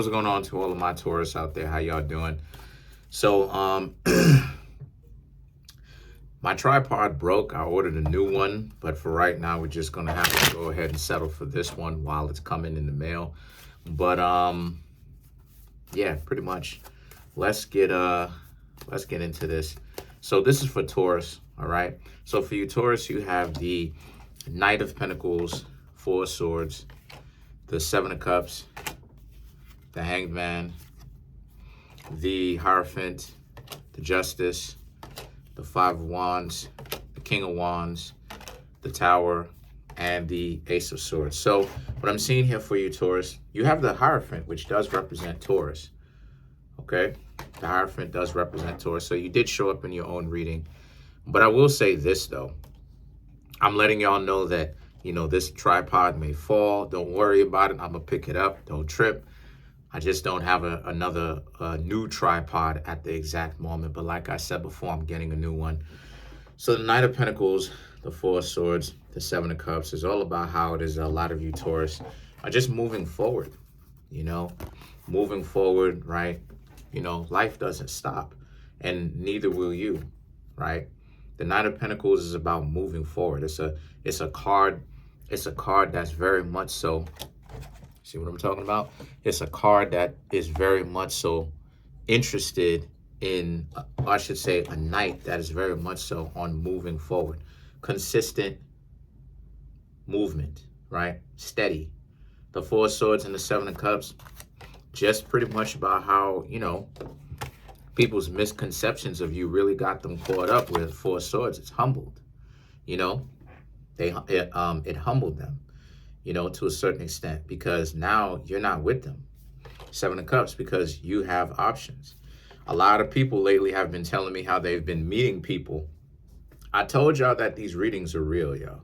What's going on to all of my Taurus out there? How y'all doing? So, my tripod broke. I ordered a new one, but for right now, we're just gonna have to go ahead and settle for this one while it's coming in the mail. But yeah, pretty much. Let's get into this. So this is for Taurus, all right? So for you Taurus, you have the Knight of Pentacles, Four of Swords, the Seven of Cups, the Hanged Man, the Hierophant, the Justice, the Five of Wands, the King of Wands, the Tower, and the Ace of Swords. So what I'm seeing here for you, Taurus, you have the Hierophant, which does represent Taurus, okay? The Hierophant does represent Taurus, so you did show up in your own reading. But I will say this, though. I'm letting y'all know that, you know, this tripod may fall. Don't worry about it. I'm going to pick it up. Don't trip. I just don't have another new tripod at the exact moment. But like I said before, I'm getting a new one. So the Knight of Pentacles, the Four of Swords, the Seven of Cups is all about how it is a lot of you Taurus are just moving forward, you know, moving forward, right? You know, life doesn't stop and neither will you, right? The Knight of Pentacles is about moving forward. It's a card that's very much so. See what I'm talking about? It's a card that is very much so interested in, I should say, a knight that is very much so on moving forward. Consistent movement, right? Steady. The Four of Swords and the Seven of Cups, just pretty much about how, you know, people's misconceptions of you really got them caught up with Four of Swords. It's humbled, you know? It humbled them, you know, to a certain extent, because now you're not with them. Seven of Cups, because you have options. A lot of people lately have been telling me how they've been meeting people. I told y'all that these readings are real, y'all.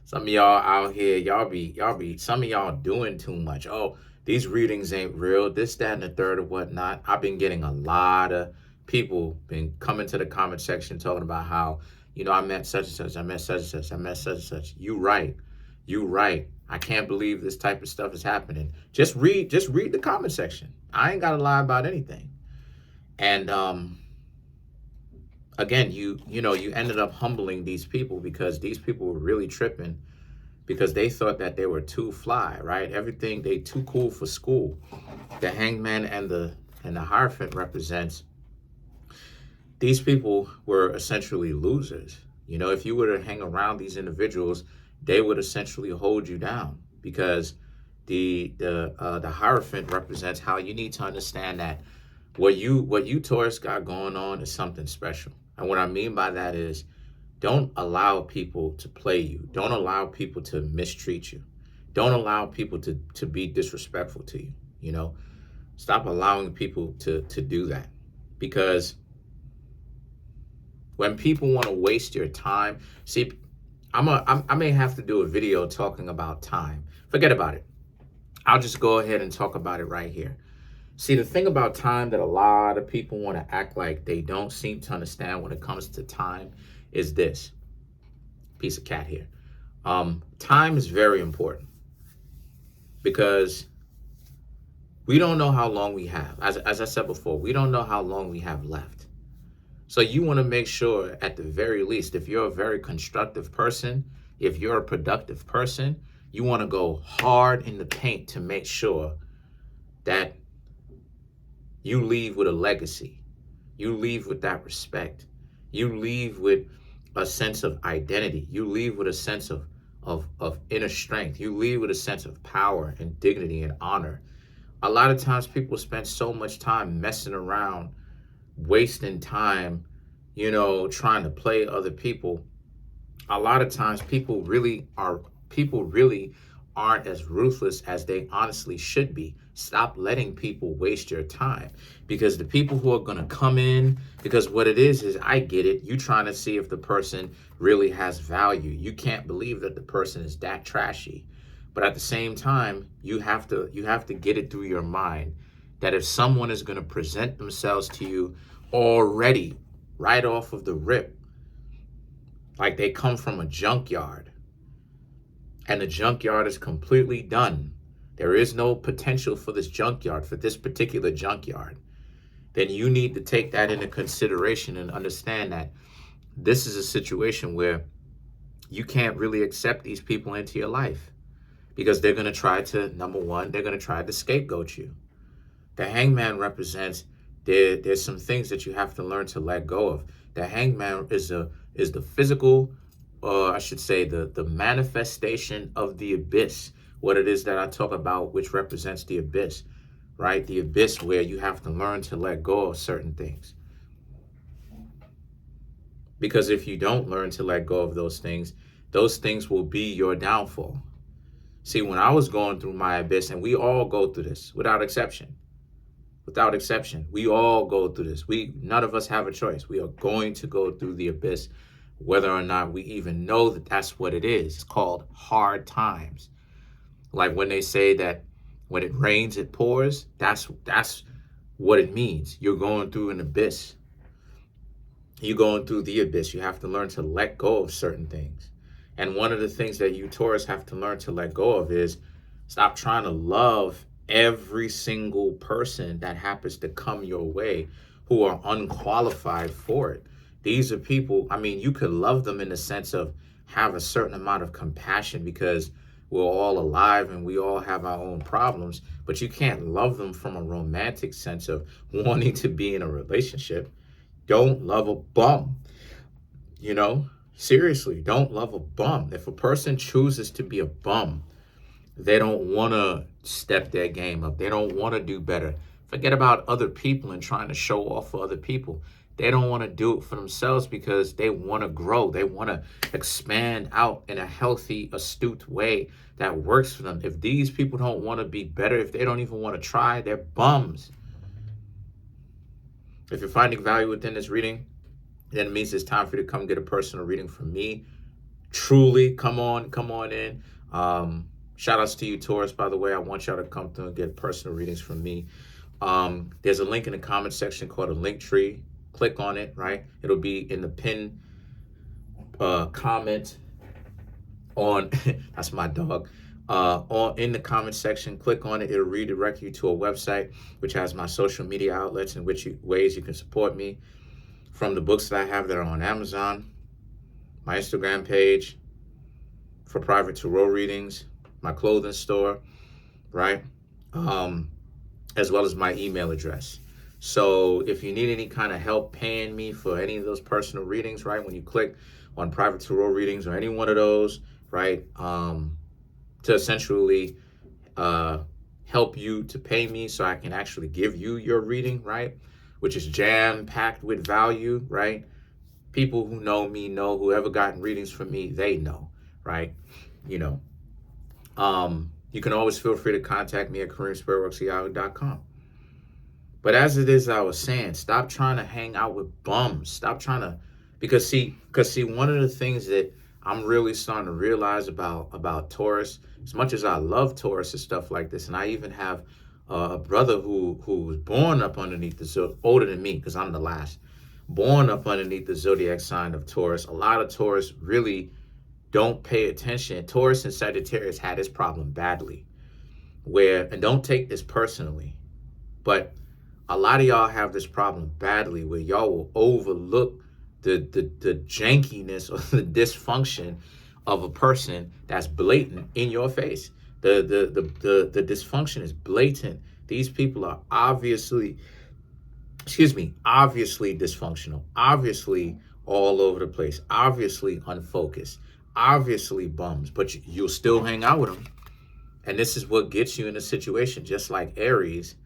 Some of y'all out here, y'all be, some of y'all doing too much. Oh, these readings ain't real, this, that, and the third, or whatnot. I've been getting a lot of people been coming to the comment section talking about how, you know, I met such and such, I met such and such, I met such and such. You right. You right. I can't believe this type of stuff is happening. Just read the comment section. I ain't gotta lie about anything. And again, you ended up humbling these people because these people were really tripping because they thought that they were too fly, right? Everything, they too cool for school. The Hanged Man and the Hierophant represents these people were essentially losers. You know, if you were to hang around these individuals, they would essentially hold you down because the Hierophant represents how you need to understand that what you Taurus got going on is something special. And what I mean by that is don't allow people to play you. Don't allow people to mistreat you. Don't allow people to be disrespectful to you, you know? Stop allowing people to do that. Because when people want to waste your time, see, I may have to do a video talking about time. Forget about it. I'll just go ahead and talk about it right here. See, the thing about time that a lot of people want to act like they don't seem to understand when it comes to time is this. Piece of cat here. Time is very important because we don't know how long we have. As I said before, we don't know how long we have left. So you want to make sure at the very least, if you're a very constructive person, if you're a productive person, you want to go hard in the paint to make sure that you leave with a legacy. You leave with that respect. You leave with a sense of identity. You leave with a sense of inner strength. You leave with a sense of power and dignity and honor. A lot of times people spend so much time messing around, wasting time, you know, trying to play other people. A lot of times people really aren't as ruthless as they honestly should be. Stop letting people waste your time, because the people who are going to come in, because what it is I get it. You trying to see if the person really has value. You can't believe that the person is that trashy. But at the same time, you have to get it through your mind that if someone is going to present themselves to you already right off of the rip, like they come from a junkyard, and the junkyard is completely done, there is no potential for this junkyard, for this particular junkyard, then you need to take that into consideration and understand that this is a situation where you can't really accept these people into your life, because they're going to try to, number one, they're going to try to scapegoat you. The hangman represents there's some things that you have to learn to let go of. The hangman is the physical, or I should say the manifestation of the abyss, what it is that I talk about, which represents the abyss, right? The abyss where you have to learn to let go of certain things. Because if you don't learn to let go of those things will be your downfall. See, when I was going through my abyss, and we all go through this without exception, we all go through this. None of us have a choice. We are going to go through the abyss, whether or not we even know that that's what it is. It's called hard times. Like when they say that when it rains, it pours, that's what it means. You're going through an abyss. You're going through the abyss. You have to learn to let go of certain things. And one of the things that you Taurus have to learn to let go of is stop trying to love every single person that happens to come your way who are unqualified for it. These are people, I mean, you could love them in the sense of have a certain amount of compassion because we're all alive and we all have our own problems, but you can't love them from a romantic sense of wanting to be in a relationship. Don't love a bum, seriously, don't love a bum. If a person chooses to be a bum, they don't want to step their game up. They don't want to do better. Forget about other people and trying to show off for other people. They don't want to do it for themselves because they want to grow. They want to expand out in a healthy, astute way that works for them. If these people don't want to be better, if they don't even want to try, they're bums. If you're finding value within this reading, then it means it's time for you to come get a personal reading from me. Truly, come on in. Shout outs to you, Taurus, by the way. I want y'all to come through and get personal readings from me. There's a link in the comment section called a link tree. Click on it, right? It'll be in the pinned comment on, that's my dog, in the comment section. Click on it. It'll redirect you to a website which has my social media outlets in which ways you can support me, from the books that I have that are on Amazon, my Instagram page for private tarot readings, my clothing store, right? As well as my email address. So if you need any kind of help paying me for any of those personal readings, right, when you click on private tarot readings or any one of those, right, to essentially help you to pay me so I can actually give you your reading, right, which is jam-packed with value, right? People who know me know, whoever gotten readings from me, they know, right? You can always feel free to contact me at Kareemspiritworks@yahoo.com. But as it is, I was saying, stop trying to hang out with bums. Stop trying to, because see, one of the things that I'm really starting to realize about Taurus, as much as I love Taurus and stuff like this, and I even have a brother who was born up underneath the older than me, because I'm the last, born up underneath the zodiac sign of Taurus. A lot of Taurus really don't pay attention. Taurus and Sagittarius had this problem badly, and don't take this personally, but a lot of y'all have this problem badly where y'all will overlook the jankiness or the dysfunction of a person that's blatant in your face. The dysfunction is blatant. These people are obviously dysfunctional, obviously all over the place, obviously unfocused, obviously bums, but you'll still hang out with them. And this is what gets you in a situation just like Aries,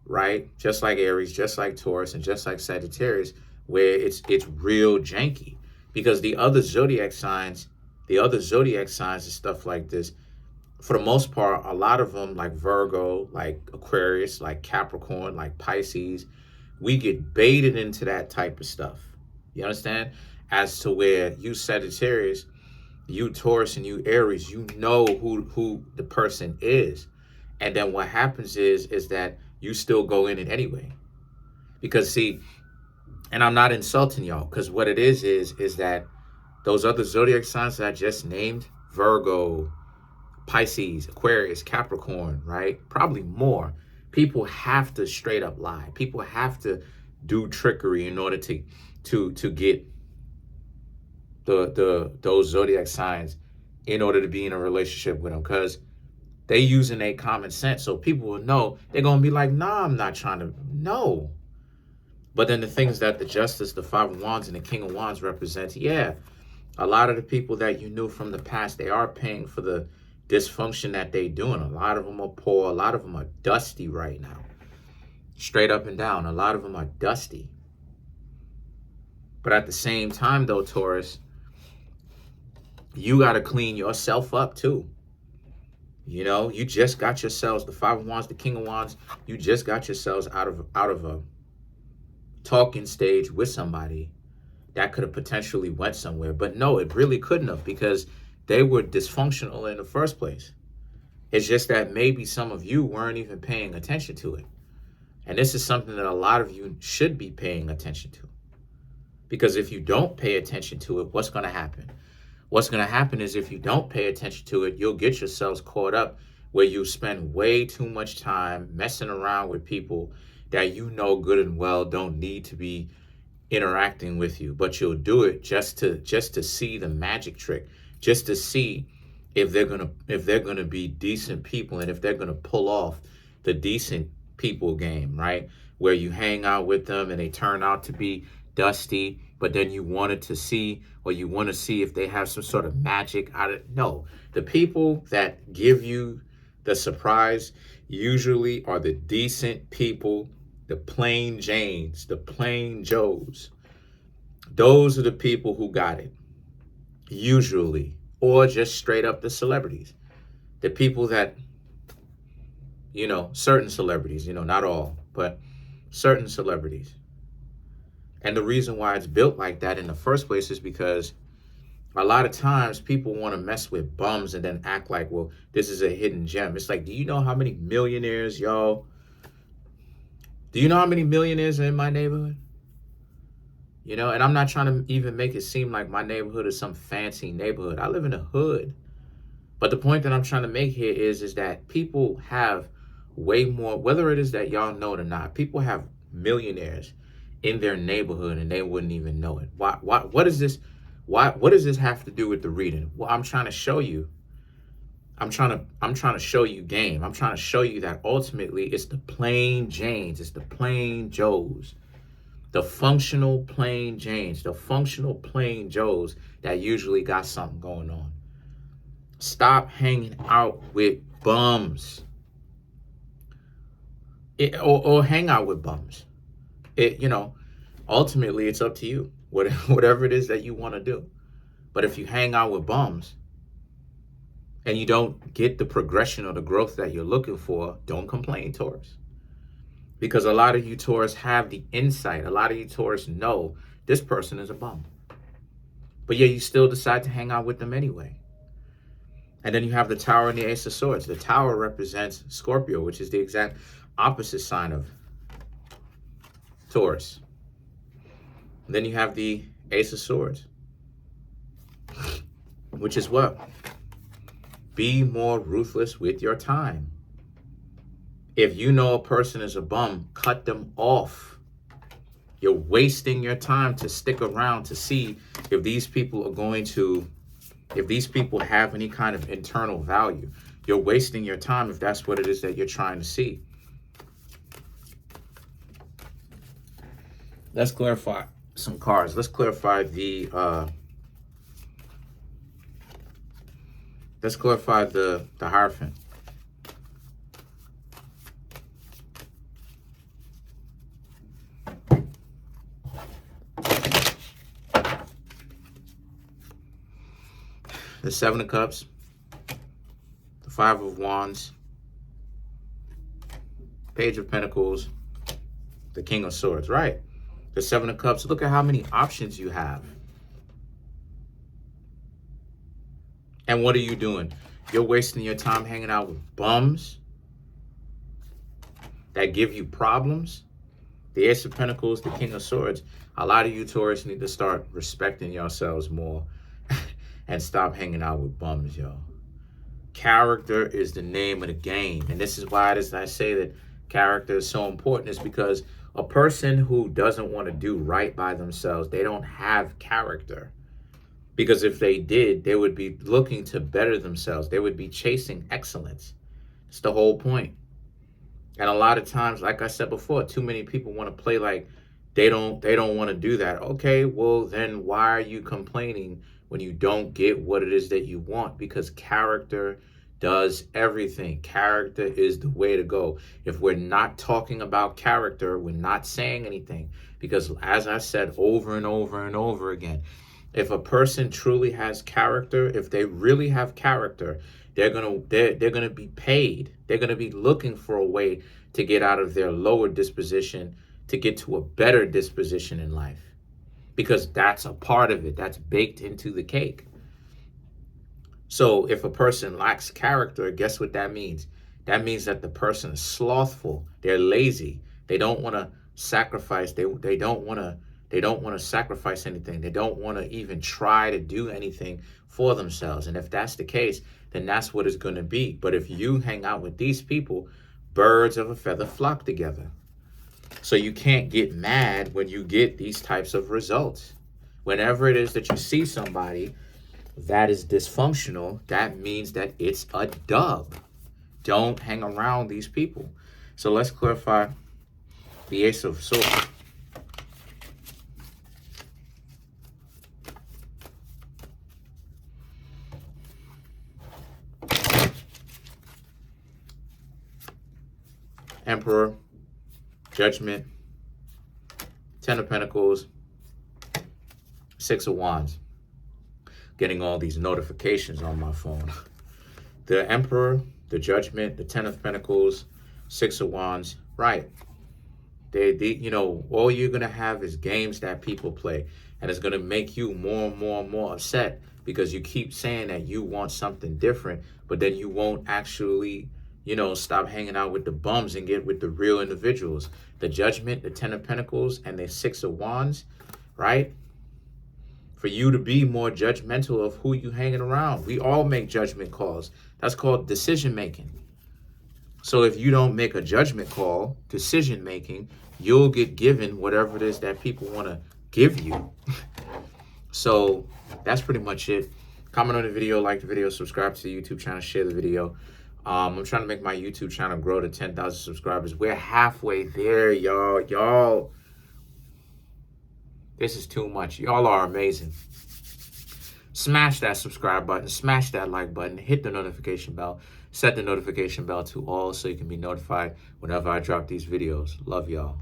right? Just like Aries, just like Taurus, and just like Sagittarius, where it's real janky. Because the other zodiac signs and stuff like this, for the most part, a lot of them, like Virgo, like Aquarius, like Capricorn, like Pisces, we get baited into that type of stuff. You understand? As to where you Sagittarius, you Taurus, and you Aries, you know who the person is. And then what happens is that you still go in it anyway. Because see, and I'm not insulting y'all, because what it is that those other zodiac signs that I just named, Virgo, Pisces, Aquarius, Capricorn, right? Probably more. People have to straight up lie. People have to do trickery in order to get those zodiac signs in order to be in a relationship with them, because they using their common sense. So people will know. They're gonna be like, nah, I'm not trying to. No. But then the things that the Justice, the Five of Wands, and the King of Wands represents, yeah, a lot of the people that you knew from the past, they are paying for the dysfunction that they doing. A lot of them are poor. A lot of them are dusty right now. Straight up and down. A lot of them are dusty. But at the same time, though, Taurus, you got to clean yourself up, too. You know, you just got yourselves, the Five of Wands, the King of Wands, you just got yourselves out of a talking stage with somebody that could have potentially went somewhere. But no, it really couldn't have, because they were dysfunctional in the first place. It's just that maybe some of you weren't even paying attention to it. And this is something that a lot of you should be paying attention to. Because if you don't pay attention to it, what's going to happen? What's going to happen is, if you don't pay attention to it, you'll get yourselves caught up where you spend way too much time messing around with people that you know good and well don't need to be interacting with you, but you'll do it just to see the magic trick, just to see if they're gonna be decent people, and if they're gonna pull off the decent people game, right? Where you hang out with them and they turn out to be dusty, but then you wanted to see, or you want to see if they have some sort of magic out of. No, the people that give you the surprise usually are the decent people, the plain Janes, the plain Joes. Those are the people who got it, usually, or just straight up the celebrities. The people that, you know, certain celebrities, you know, not all, but certain celebrities. And the reason why it's built like that in the first place is because a lot of times people want to mess with bums and then act like, well, this is a hidden gem. It's like, do you know how many millionaires, y'all? Do you know how many millionaires are in my neighborhood? You know, and I'm not trying to even make it seem like my neighborhood is some fancy neighborhood. I live in a hood. But the point that I'm trying to make here is that people have way more, whether it is that y'all know it or not, people have millionaires in their neighborhood and they wouldn't even know it. What is this? What does this have to do with the reading? Well, I'm trying to show you. I'm trying to show you game. I'm trying to show you that ultimately it's the plain Janes, it's the plain Joes, the functional plain Janes, the functional plain Joes that usually got something going on. Stop hanging out with bums. Or hang out with bums. You know, ultimately it's up to you. Whatever it is that you want to do. But if you hang out with bums and you don't get the progression or the growth that you're looking for, don't complain, Taurus. Because a lot of you Taurus have the insight. A lot of you Taurus know this person is a bum. But yeah, you still decide to hang out with them anyway. And then you have the Tower and the Ace of Swords. The Tower represents Scorpio, which is the exact opposite sign of Taurus. And then you have the Ace of Swords, which is what? Be more ruthless with your time. If you know a person is a bum, cut them off. You're wasting your time to stick around to see if these people are going to, if these people have any kind of internal value. You're wasting your time if that's what it is that you're trying to see. Let's clarify some cards. Let's clarify the Hierophant. The Seven of Cups, the Five of Wands, Page of Pentacles, the King of Swords, right? The Seven of Cups, look at how many options you have. And what are you doing? You're wasting your time hanging out with bums that give you problems. The Ace of Pentacles, the King of Swords. A lot of you Taurus need to start respecting yourselves more and stop hanging out with bums, y'all. Character is the name of the game. And this is why I say that character is so important, is because a person who doesn't want to do right by themselves, they don't have character. Because if they did, they would be looking to better themselves. They would be chasing excellence. It's the whole point. And a lot of times, like I said before, too many people want to play like they don't want to do that. Okay, well, then why are you complaining when you don't get what it is that you want? Because character does everything. Character is the way to go. If we're not talking about character, we're not saying anything. Because as I said over and over and over again, if a person truly has character, if they really have character, they're gonna be paid. They're gonna be looking for a way to get out of their lower disposition to get to a better disposition in life. Because that's a part of it. That's baked into the cake. So if a person lacks character, guess what that means? That means that the person is slothful. They're lazy. They don't want to sacrifice. They don't want to sacrifice anything. They don't want to even try to do anything for themselves. And if that's the case, then that's what it's going to be. But if you hang out with these people, birds of a feather flock together. So you can't get mad when you get these types of results. Whenever it is that you see somebody that is dysfunctional, that means that it's a dub. Don't hang around these people. So let's clarify the Ace of Swords. Emperor, Judgment, Ten of Pentacles, Six of Wands. Getting all these notifications on my phone. The Emperor, the Judgment, the Ten of Pentacles, Six of Wands. Right. You know, all you're going to have is games that people play. And it's going to make you more and more and more upset because you keep saying that you want something different, but then you won't actually, you know, stop hanging out with the bums and get with the real individuals. The Judgment, the Ten of Pentacles, and the Six of Wands, right? For you to be more judgmental of who you hanging around. We all make judgment calls. That's called decision making. So if you don't make a judgment call, decision making, you'll get given whatever it is that people want to give you. So that's pretty much it. Comment on the video, like the video, subscribe to the YouTube channel, share the video. I'm trying to make my YouTube channel grow to 10,000 subscribers. We're halfway there, y'all. This is too much. Y'all are amazing. Smash that subscribe button. Smash that like button. Hit the notification bell. Set the notification bell to all so you can be notified whenever I drop these videos. Love y'all.